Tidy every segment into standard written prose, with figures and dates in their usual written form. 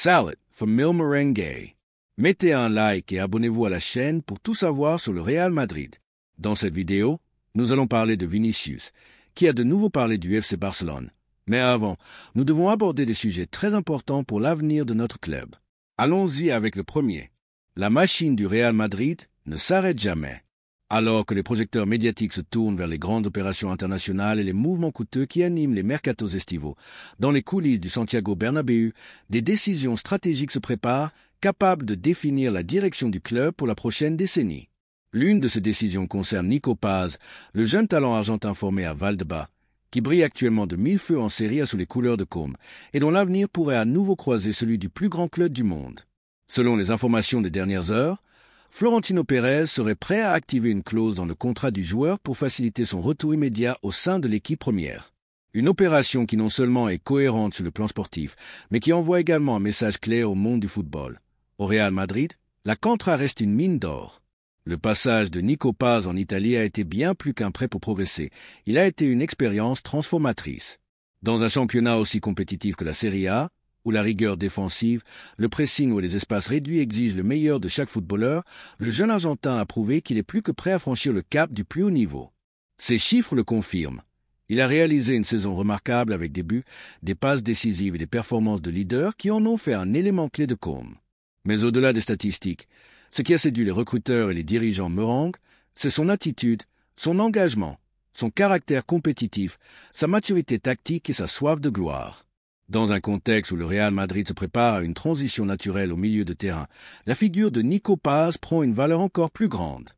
Salad for Mil Merengue. Mettez un like et abonnez-vous à la chaîne pour tout savoir sur le Real Madrid. Dans cette vidéo, nous allons parler de Vinicius, qui a de nouveau parlé du FC Barcelone. Mais avant, nous devons aborder des sujets très importants pour l'avenir de notre club. Allons-y avec le premier. La machine du Real Madrid ne s'arrête jamais. Alors que les projecteurs médiatiques se tournent vers les grandes opérations internationales et les mouvements coûteux qui animent les mercatos estivaux, dans les coulisses du Santiago Bernabéu, des décisions stratégiques se préparent, capables de définir la direction du club pour la prochaine décennie. L'une de ces décisions concerne Nico Paz, le jeune talent argentin formé à Valdebebas, qui brille actuellement de mille feux en Serie A sous les couleurs de Côme, et dont l'avenir pourrait à nouveau croiser celui du plus grand club du monde. Selon les informations des dernières heures, Florentino Pérez serait prêt à activer une clause dans le contrat du joueur pour faciliter son retour immédiat au sein de l'équipe première. Une opération qui non seulement est cohérente sur le plan sportif, mais qui envoie également un message clair au monde du football. Au Real Madrid, la Cantra reste une mine d'or. Le passage de Nico Paz en Italie a été bien plus qu'un prêt pour progresser. Il a été une expérience transformatrice. Dans un championnat aussi compétitif que la Serie A, où la rigueur défensive, le pressing ou les espaces réduits exigent le meilleur de chaque footballeur, le jeune Argentin a prouvé qu'il est plus que prêt à franchir le cap du plus haut niveau. Ses chiffres le confirment. Il a réalisé une saison remarquable avec des buts, des passes décisives et des performances de leader qui en ont fait un élément clé de Côme. Mais au-delà des statistiques, ce qui a séduit les recruteurs et les dirigeants merengues, c'est son attitude, son engagement, son caractère compétitif, sa maturité tactique et sa soif de gloire. Dans un contexte où le Real Madrid se prépare à une transition naturelle au milieu de terrain, la figure de Nico Paz prend une valeur encore plus grande.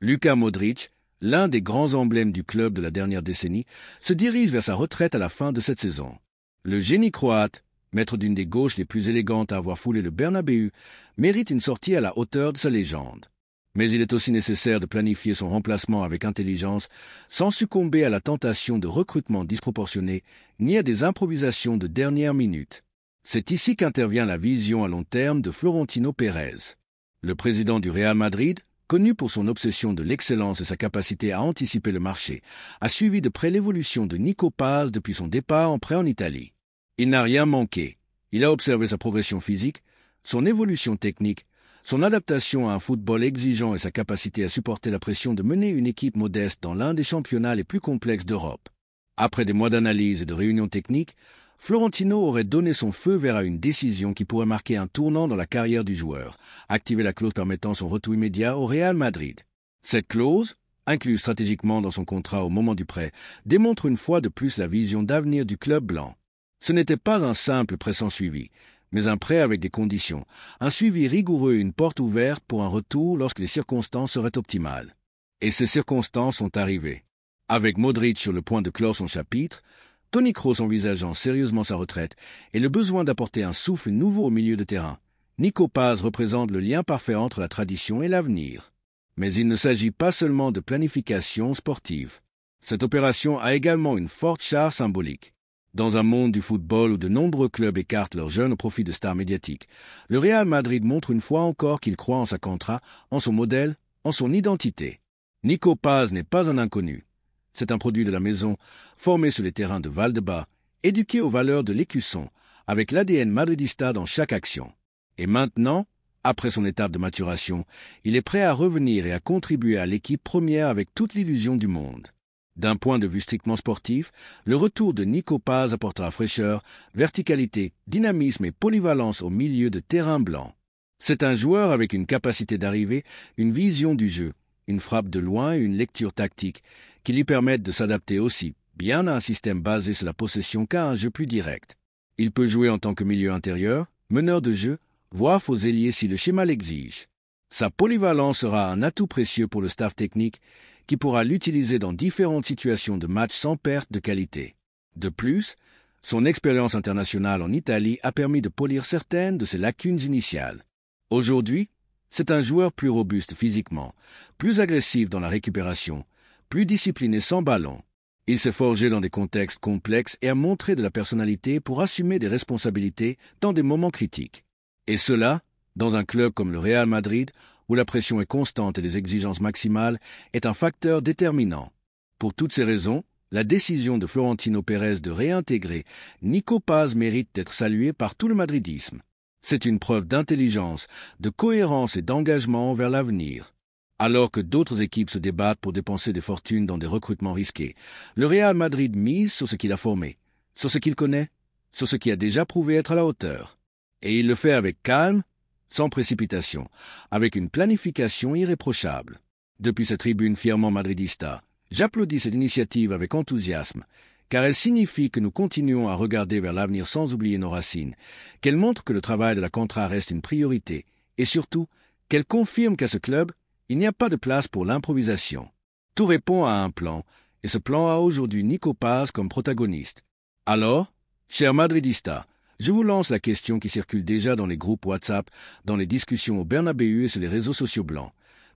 Luka Modric, l'un des grands emblèmes du club de la dernière décennie, se dirige vers sa retraite à la fin de cette saison. Le génie croate, maître d'une des gauches les plus élégantes à avoir foulé le Bernabéu, mérite une sortie à la hauteur de sa légende. Mais il est aussi nécessaire de planifier son remplacement avec intelligence, sans succomber à la tentation de recrutement disproportionné, ni à des improvisations de dernière minute. C'est ici qu'intervient la vision à long terme de Florentino Pérez. Le président du Real Madrid, connu pour son obsession de l'excellence et sa capacité à anticiper le marché, a suivi de près l'évolution de Nico Paz depuis son départ en prêt en Italie. Il n'a rien manqué. Il a observé sa progression physique, son évolution technique, son adaptation à un football exigeant et sa capacité à supporter la pression de mener une équipe modeste dans l'un des championnats les plus complexes d'Europe. Après des mois d'analyse et de réunions techniques, Florentino aurait donné son feu vert à une décision qui pourrait marquer un tournant dans la carrière du joueur, activer la clause permettant son retour immédiat au Real Madrid. Cette clause, incluse stratégiquement dans son contrat au moment du prêt, démontre une fois de plus la vision d'avenir du club blanc. Ce n'était pas un simple prêt sans suivi, mais un prêt avec des conditions, un suivi rigoureux et une porte ouverte pour un retour lorsque les circonstances seraient optimales. Et ces circonstances sont arrivées. Avec Modric sur le point de clore son chapitre, Toni Kroos envisageant sérieusement sa retraite et le besoin d'apporter un souffle nouveau au milieu de terrain, Nico Paz représente le lien parfait entre la tradition et l'avenir. Mais il ne s'agit pas seulement de planification sportive. Cette opération a également une forte charge symbolique. Dans un monde du football où de nombreux clubs écartent leurs jeunes au profit de stars médiatiques, le Real Madrid montre une fois encore qu'il croit en sa Cantra, en son modèle, en son identité. Nico Paz n'est pas un inconnu. C'est un produit de la maison, formé sur les terrains de Valdebebas, éduqué aux valeurs de l'écusson, avec l'ADN madridista dans chaque action. Et maintenant, après son étape de maturation, il est prêt à revenir et à contribuer à l'équipe première avec toute l'illusion du monde. D'un point de vue strictement sportif, le retour de Nico Paz apportera fraîcheur, verticalité, dynamisme et polyvalence au milieu de terrain blanc. C'est un joueur avec une capacité d'arriver, une vision du jeu, une frappe de loin et une lecture tactique qui lui permettent de s'adapter aussi bien à un système basé sur la possession qu'à un jeu plus direct. Il peut jouer en tant que milieu intérieur, meneur de jeu, voire faux ailier si le schéma l'exige. Sa polyvalence sera un atout précieux pour le staff technique qui pourra l'utiliser dans différentes situations de match sans perte de qualité. De plus, son expérience internationale en Italie a permis de polir certaines de ses lacunes initiales. Aujourd'hui, c'est un joueur plus robuste physiquement, plus agressif dans la récupération, plus discipliné sans ballon. Il s'est forgé dans des contextes complexes et a montré de la personnalité pour assumer des responsabilités dans des moments critiques. Et cela, dans un club comme le Real Madrid, où la pression est constante et les exigences maximales, est un facteur déterminant. Pour toutes ces raisons, la décision de Florentino Pérez de réintégrer Nico Paz mérite d'être saluée par tout le madridisme. C'est une preuve d'intelligence, de cohérence et d'engagement vers l'avenir. Alors que d'autres équipes se débattent pour dépenser des fortunes dans des recrutements risqués, le Real Madrid mise sur ce qu'il a formé, sur ce qu'il connaît, sur ce qui a déjà prouvé être à la hauteur. Et il le fait avec calme, sans précipitation, avec une planification irréprochable. Depuis cette tribune fièrement madridista, j'applaudis cette initiative avec enthousiasme, car elle signifie que nous continuons à regarder vers l'avenir sans oublier nos racines, qu'elle montre que le travail de la Contra reste une priorité, et surtout, qu'elle confirme qu'à ce club, il n'y a pas de place pour l'improvisation. Tout répond à un plan, et ce plan a aujourd'hui Nico Paz comme protagoniste. Alors, chers madridistas, je vous lance la question qui circule déjà dans les groupes WhatsApp, dans les discussions au Bernabéu et sur les réseaux sociaux blancs.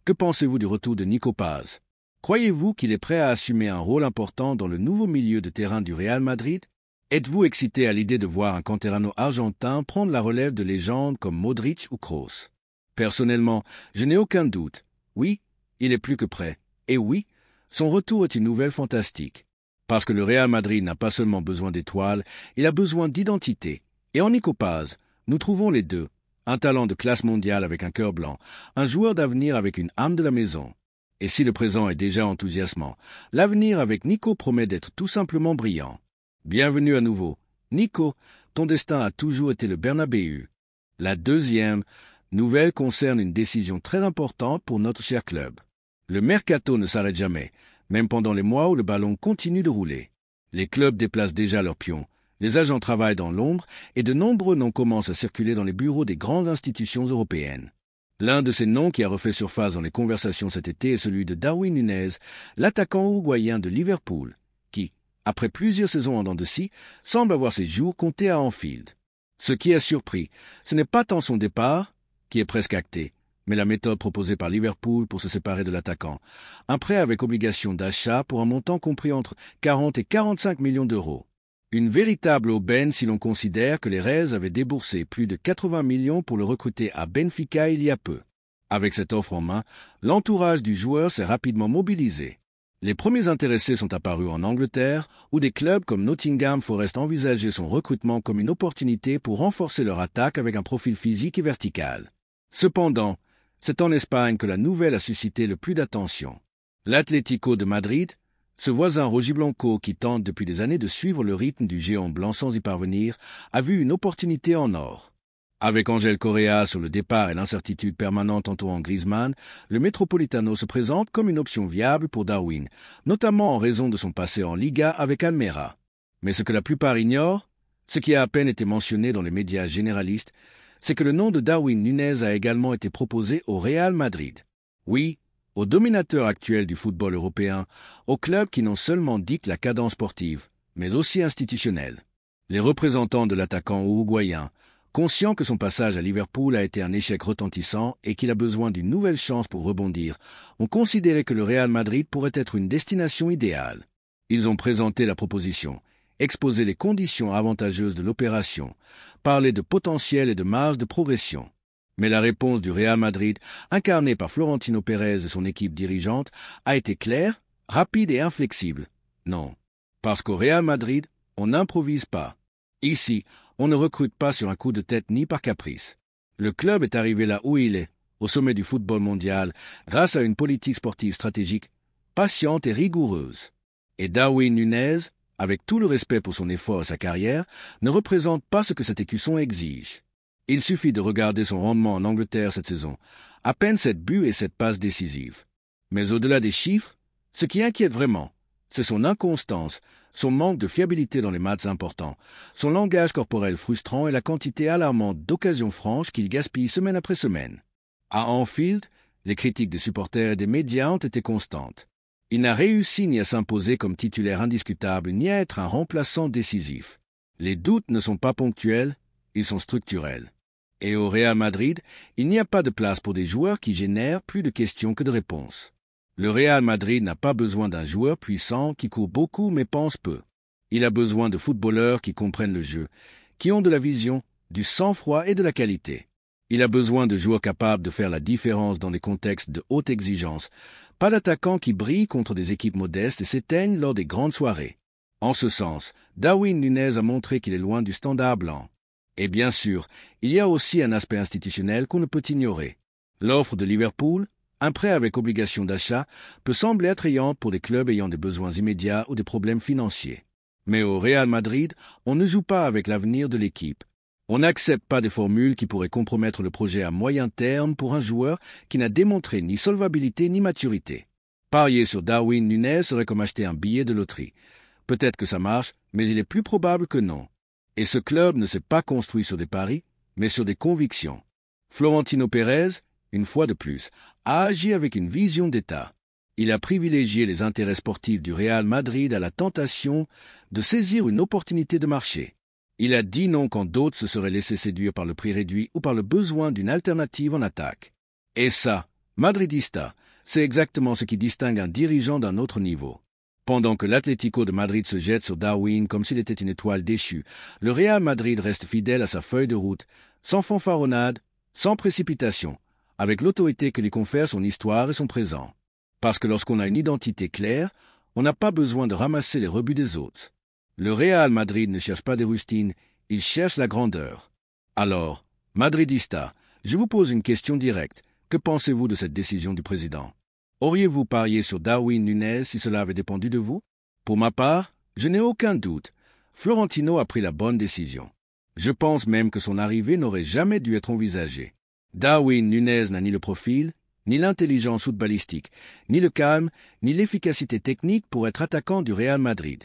Que pensez-vous du retour de Nico Paz? Croyez-vous qu'il est prêt à assumer un rôle important dans le nouveau milieu de terrain du Real Madrid? Êtes-vous excité à l'idée de voir un canterano argentin prendre la relève de légendes comme Modric ou Kroos? Personnellement, je n'ai aucun doute. Oui, il est plus que prêt. Et oui, son retour est une nouvelle fantastique. Parce que le Real Madrid n'a pas seulement besoin d'étoiles, il a besoin d'identité. Et en Nico Paz, nous trouvons les deux. Un talent de classe mondiale avec un cœur blanc, un joueur d'avenir avec une âme de la maison. Et si le présent est déjà enthousiasmant, l'avenir avec Nico promet d'être tout simplement brillant. Bienvenue à nouveau. Nico, ton destin a toujours été le Bernabéu. La deuxième nouvelle concerne une décision très importante pour notre cher club. Le mercato ne s'arrête jamais, même pendant les mois où le ballon continue de rouler. Les clubs déplacent déjà leurs pions. Les agents travaillent dans l'ombre et de nombreux noms commencent à circuler dans les bureaux des grandes institutions européennes. L'un de ces noms qui a refait surface dans les conversations cet été est celui de Darwin Núñez, l'attaquant uruguayen de Liverpool, qui, après plusieurs saisons en dents de scie, semble avoir ses jours comptés à Anfield. Ce qui a surpris, ce n'est pas tant son départ, qui est presque acté, mais la méthode proposée par Liverpool pour se séparer de l'attaquant. Un prêt avec obligation d'achat pour un montant compris entre 40 et 45 millions d'euros. Une véritable aubaine si l'on considère que les Reds avaient déboursé plus de 80 millions pour le recruter à Benfica il y a peu. Avec cette offre en main, l'entourage du joueur s'est rapidement mobilisé. Les premiers intéressés sont apparus en Angleterre, où des clubs comme Nottingham Forest envisageaient son recrutement comme une opportunité pour renforcer leur attaque avec un profil physique et vertical. Cependant, c'est en Espagne que la nouvelle a suscité le plus d'attention. L'Atlético de Madrid, ce voisin rojiblanco qui tente depuis des années de suivre le rythme du géant blanc sans y parvenir, a vu une opportunité en or. Avec Ángel Correa sur le départ et l'incertitude permanente entourant Griezmann, le Metropolitano se présente comme une option viable pour Darwin, notamment en raison de son passé en Liga avec Almeria. Mais ce que la plupart ignorent, ce qui a à peine été mentionné dans les médias généralistes, c'est que le nom de Darwin Núñez a également été proposé au Real Madrid. Oui, au dominateur actuel du football européen, au club qui non seulement dicte la cadence sportive, mais aussi institutionnelle. Les représentants de l'attaquant uruguayen, conscients que son passage à Liverpool a été un échec retentissant et qu'il a besoin d'une nouvelle chance pour rebondir, ont considéré que le Real Madrid pourrait être une destination idéale. Ils ont présenté la proposition, exposé les conditions avantageuses de l'opération, parlé de potentiel et de marge de progression. Mais la réponse du Real Madrid, incarnée par Florentino Pérez et son équipe dirigeante, a été claire, rapide et inflexible. Non, parce qu'au Real Madrid, on n'improvise pas. Ici, on ne recrute pas sur un coup de tête ni par caprice. Le club est arrivé là où il est, au sommet du football mondial, grâce à une politique sportive stratégique, patiente et rigoureuse. Et Darwin Núñez, avec tout le respect pour son effort et sa carrière, ne représente pas ce que cet écusson exige. Il suffit de regarder son rendement en Angleterre cette saison, à peine 7 buts et 7 passes décisives. Mais au-delà des chiffres, ce qui inquiète vraiment, c'est son inconstance, son manque de fiabilité dans les matchs importants, son langage corporel frustrant et la quantité alarmante d'occasions franches qu'il gaspille semaine après semaine. À Anfield, les critiques des supporters et des médias ont été constantes. Il n'a réussi ni à s'imposer comme titulaire indiscutable, ni à être un remplaçant décisif. Les doutes ne sont pas ponctuels, ils sont structurels. Et au Real Madrid, il n'y a pas de place pour des joueurs qui génèrent plus de questions que de réponses. Le Real Madrid n'a pas besoin d'un joueur puissant qui court beaucoup mais pense peu. Il a besoin de footballeurs qui comprennent le jeu, qui ont de la vision, du sang-froid et de la qualité. Il a besoin de joueurs capables de faire la différence dans des contextes de haute exigence, pas d'attaquants qui brillent contre des équipes modestes et s'éteignent lors des grandes soirées. En ce sens, Darwin Núñez a montré qu'il est loin du standard blanc. Et bien sûr, il y a aussi un aspect institutionnel qu'on ne peut ignorer. L'offre de Liverpool, un prêt avec obligation d'achat, peut sembler attrayante pour des clubs ayant des besoins immédiats ou des problèmes financiers. Mais au Real Madrid, on ne joue pas avec l'avenir de l'équipe. On n'accepte pas des formules qui pourraient compromettre le projet à moyen terme pour un joueur qui n'a démontré ni solvabilité ni maturité. Parier sur Darwin Núñez serait comme acheter un billet de loterie. Peut-être que ça marche, mais il est plus probable que non. Et ce club ne s'est pas construit sur des paris, mais sur des convictions. Florentino Pérez, une fois de plus, a agi avec une vision d'État. Il a privilégié les intérêts sportifs du Real Madrid à la tentation de saisir une opportunité de marché. Il a dit non quand d'autres se seraient laissés séduire par le prix réduit ou par le besoin d'une alternative en attaque. Et ça, Madridista, c'est exactement ce qui distingue un dirigeant d'un autre niveau. Pendant que l'Atlético de Madrid se jette sur Darwin comme s'il était une étoile déchue, le Real Madrid reste fidèle à sa feuille de route, sans fanfaronnade, sans précipitation, avec l'autorité que lui confère son histoire et son présent. Parce que lorsqu'on a une identité claire, on n'a pas besoin de ramasser les rebuts des autres. Le Real Madrid ne cherche pas des rustines, il cherche la grandeur. Alors, Madridista, je vous pose une question directe. Que pensez-vous de cette décision du président? Auriez-vous parié sur Darwin Núñez si cela avait dépendu de vous? Pour ma part, je n'ai aucun doute. Florentino a pris la bonne décision. Je pense même que son arrivée n'aurait jamais dû être envisagée. Darwin Núñez n'a ni le profil, ni l'intelligence footballistique, ni le calme, ni l'efficacité technique pour être attaquant du Real Madrid.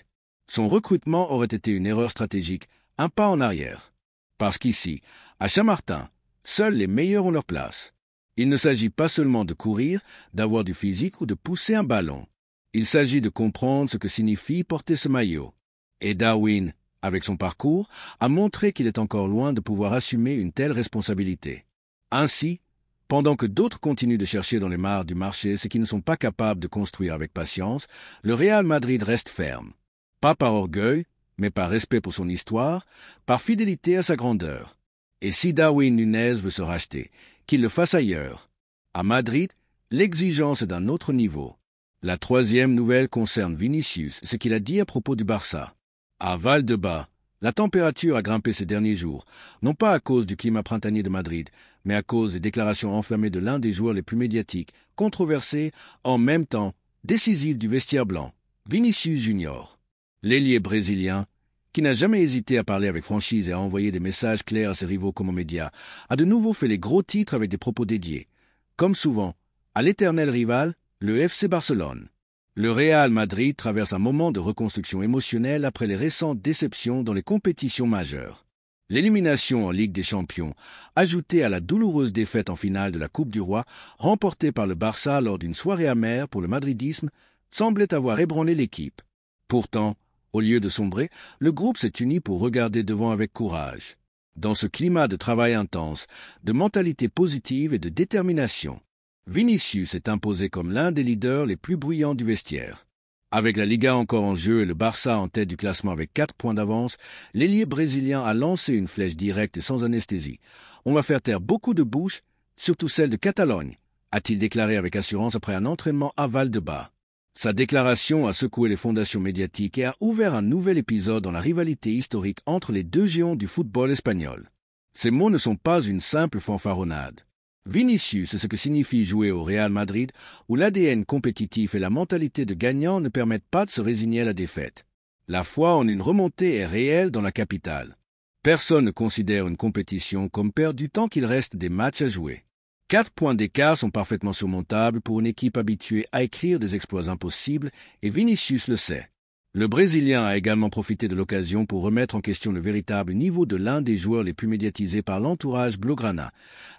Son recrutement aurait été une erreur stratégique, un pas en arrière. Parce qu'ici, à Chamartin, seuls les meilleurs ont leur place. Il ne s'agit pas seulement de courir, d'avoir du physique ou de pousser un ballon. Il s'agit de comprendre ce que signifie porter ce maillot. Et Darwin, avec son parcours, a montré qu'il est encore loin de pouvoir assumer une telle responsabilité. Ainsi, pendant que d'autres continuent de chercher dans les mares du marché ce qu'ils ne sont pas capables de construire avec patience, le Real Madrid reste ferme. Pas par orgueil, mais par respect pour son histoire, par fidélité à sa grandeur. Et si Darwin Núñez veut se racheter, qu'il le fasse ailleurs. À Madrid, l'exigence est d'un autre niveau. La troisième nouvelle concerne Vinicius, ce qu'il a dit à propos du Barça. À Valdebebas, la température a grimpé ces derniers jours, non pas à cause du climat printanier de Madrid, mais à cause des déclarations enflammées de l'un des joueurs les plus médiatiques, controversés, en même temps décisifs du vestiaire blanc, Vinicius Junior. L'ailier brésilien, qui n'a jamais hésité à parler avec franchise et à envoyer des messages clairs à ses rivaux comme aux médias, a de nouveau fait les gros titres avec des propos dédiés. Comme souvent, à l'éternel rival, le FC Barcelone. Le Real Madrid traverse un moment de reconstruction émotionnelle après les récentes déceptions dans les compétitions majeures. L'élimination en Ligue des Champions, ajoutée à la douloureuse défaite en finale de la Coupe du Roi, remportée par le Barça lors d'une soirée amère pour le madridisme, semblait avoir ébranlé l'équipe. Pourtant, au lieu de sombrer, le groupe s'est uni pour regarder devant avec courage. Dans ce climat de travail intense, de mentalité positive et de détermination, Vinicius est imposé comme l'un des leaders les plus bruyants du vestiaire. Avec la Liga encore en jeu et le Barça en tête du classement avec 4 points d'avance, l'ailier brésilien a lancé une flèche directe et sans anesthésie. On va faire taire beaucoup de bouches, surtout celle de Catalogne, a-t-il déclaré avec assurance après un entraînement à Valdebebas. Sa déclaration a secoué les fondations médiatiques et a ouvert un nouvel épisode dans la rivalité historique entre les deux géants du football espagnol. Ces mots ne sont pas une simple fanfaronnade. Vinicius est ce que signifie jouer au Real Madrid, où l'ADN compétitif et la mentalité de gagnant ne permettent pas de se résigner à la défaite. La foi en une remontée est réelle dans la capitale. Personne ne considère une compétition comme perdue tant qu'il reste des matchs à jouer. 4 points d'écart sont parfaitement surmontables pour une équipe habituée à écrire des exploits impossibles, et Vinicius le sait. Le Brésilien a également profité de l'occasion pour remettre en question le véritable niveau de l'un des joueurs les plus médiatisés par l'entourage blaugrana.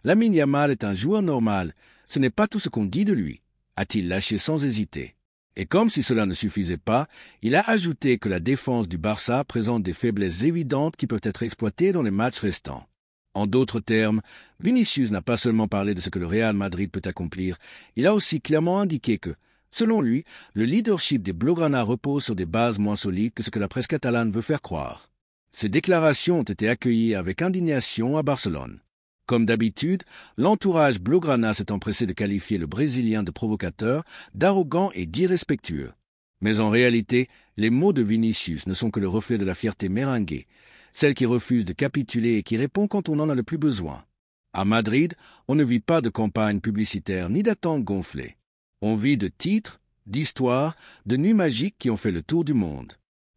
Lamine Yamal est un joueur normal, ce n'est pas tout ce qu'on dit de lui, a-t-il lâché sans hésiter. Et comme si cela ne suffisait pas, il a ajouté que la défense du Barça présente des faiblesses évidentes qui peuvent être exploitées dans les matchs restants. En d'autres termes, Vinicius n'a pas seulement parlé de ce que le Real Madrid peut accomplir, il a aussi clairement indiqué que, selon lui, le leadership des Blaugrana repose sur des bases moins solides que ce que la presse catalane veut faire croire. Ces déclarations ont été accueillies avec indignation à Barcelone. Comme d'habitude, l'entourage Blaugrana s'est empressé de qualifier le Brésilien de provocateur, d'arrogant et d'irrespectueux. Mais en réalité, les mots de Vinicius ne sont que le reflet de la fierté merengue. celle qui refuse de capituler et qui répond quand on en a le plus besoin. À Madrid, on ne vit pas de campagne publicitaire ni d'attentes gonflées. On vit de titres, d'histoires, de nuits magiques qui ont fait le tour du monde.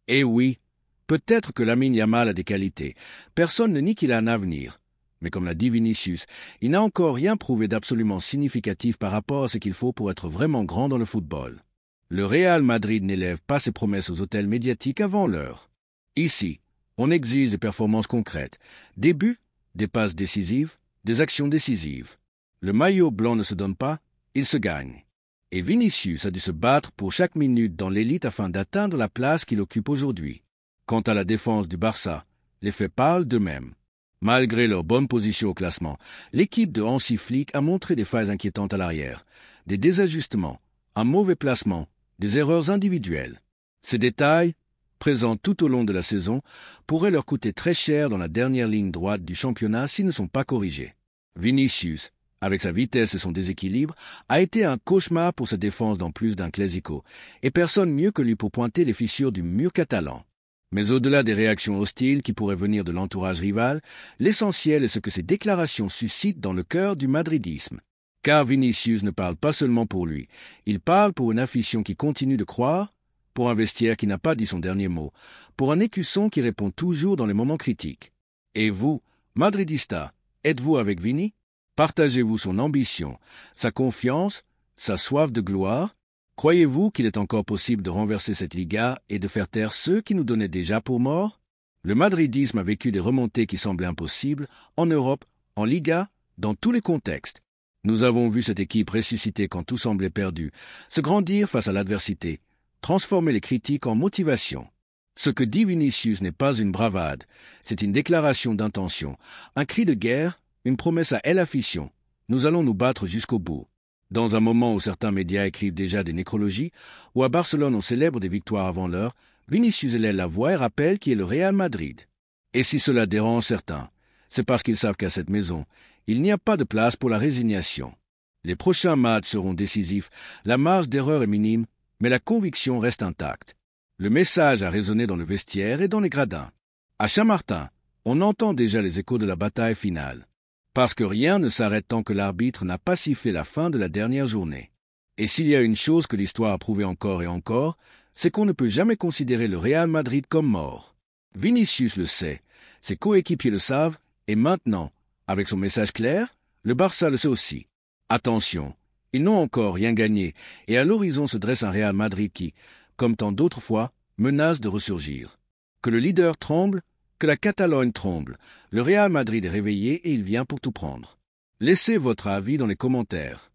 Et oui, peut-être que Lamine Yamal a des qualités. Personne ne nie qu'il a un avenir. Mais comme l'a dit Vinicius, il n'a encore rien prouvé d'absolument significatif par rapport à ce qu'il faut pour être vraiment grand dans le football. Le Real Madrid n'élève pas ses promesses aux hôtels médiatiques avant l'heure. Ici, on exige des performances concrètes, des buts, des passes décisives, des actions décisives. Le maillot blanc ne se donne pas, il se gagne. Et Vinicius a dû se battre pour chaque minute dans l'élite afin d'atteindre la place qu'il occupe aujourd'hui. Quant à la défense du Barça, les faits parlent d'eux-mêmes. Malgré leur bonne position au classement, l'équipe de Hansi Flick a montré des failles inquiétantes à l'arrière, des désajustements, un mauvais placement, des erreurs individuelles. Ces détails, présents tout au long de la saison, pourraient leur coûter très cher dans la dernière ligne droite du championnat s'ils ne sont pas corrigés. Vinicius, avec sa vitesse et son déséquilibre, a été un cauchemar pour sa défense dans plus d'un classico, et personne mieux que lui pour pointer les fissures du mur catalan. Mais au-delà des réactions hostiles qui pourraient venir de l'entourage rival, l'essentiel est ce que ces déclarations suscitent dans le cœur du madridisme. Car Vinicius ne parle pas seulement pour lui, il parle pour une afition qui continue de croire, pour un vestiaire qui n'a pas dit son dernier mot, pour un écusson qui répond toujours dans les moments critiques. Et vous, Madridista, êtes-vous avec Vini? Partagez-vous son ambition, sa confiance, sa soif de gloire? Croyez-vous qu'il est encore possible de renverser cette Liga et de faire taire ceux qui nous donnaient déjà pour morts? Le madridisme a vécu des remontées qui semblaient impossibles, en Europe, en Liga, dans tous les contextes. Nous avons vu cette équipe ressusciter quand tout semblait perdu, se grandir face à l'adversité, transformer les critiques en motivation. Ce que dit Vinicius n'est pas une bravade, c'est une déclaration d'intention, un cri de guerre, une promesse à El Afición. Nous allons nous battre jusqu'au bout. Dans un moment où certains médias écrivent déjà des nécrologies, où à Barcelone on célèbre des victoires avant l'heure, Vinicius élève la voix et rappelle qui est le Real Madrid. Et si cela dérange certains, c'est parce qu'ils savent qu'à cette maison, il n'y a pas de place pour la résignation. Les prochains matchs seront décisifs, la marge d'erreur est minime, mais la conviction reste intacte. Le message a résonné dans le vestiaire et dans les gradins. À Chamartin, on entend déjà les échos de la bataille finale. Parce que rien ne s'arrête tant que l'arbitre n'a pas sifflé la fin de la dernière journée. Et s'il y a une chose que l'histoire a prouvé encore et encore, c'est qu'on ne peut jamais considérer le Real Madrid comme mort. Vinicius le sait, ses coéquipiers le savent, et maintenant, avec son message clair, le Barça le sait aussi. Attention, ils n'ont encore rien gagné, et à l'horizon se dresse un Real Madrid qui, comme tant d'autres fois, menace de ressurgir. Que le leader tremble, que la Catalogne tremble, le Real Madrid est réveillé et il vient pour tout prendre. Laissez votre avis dans les commentaires.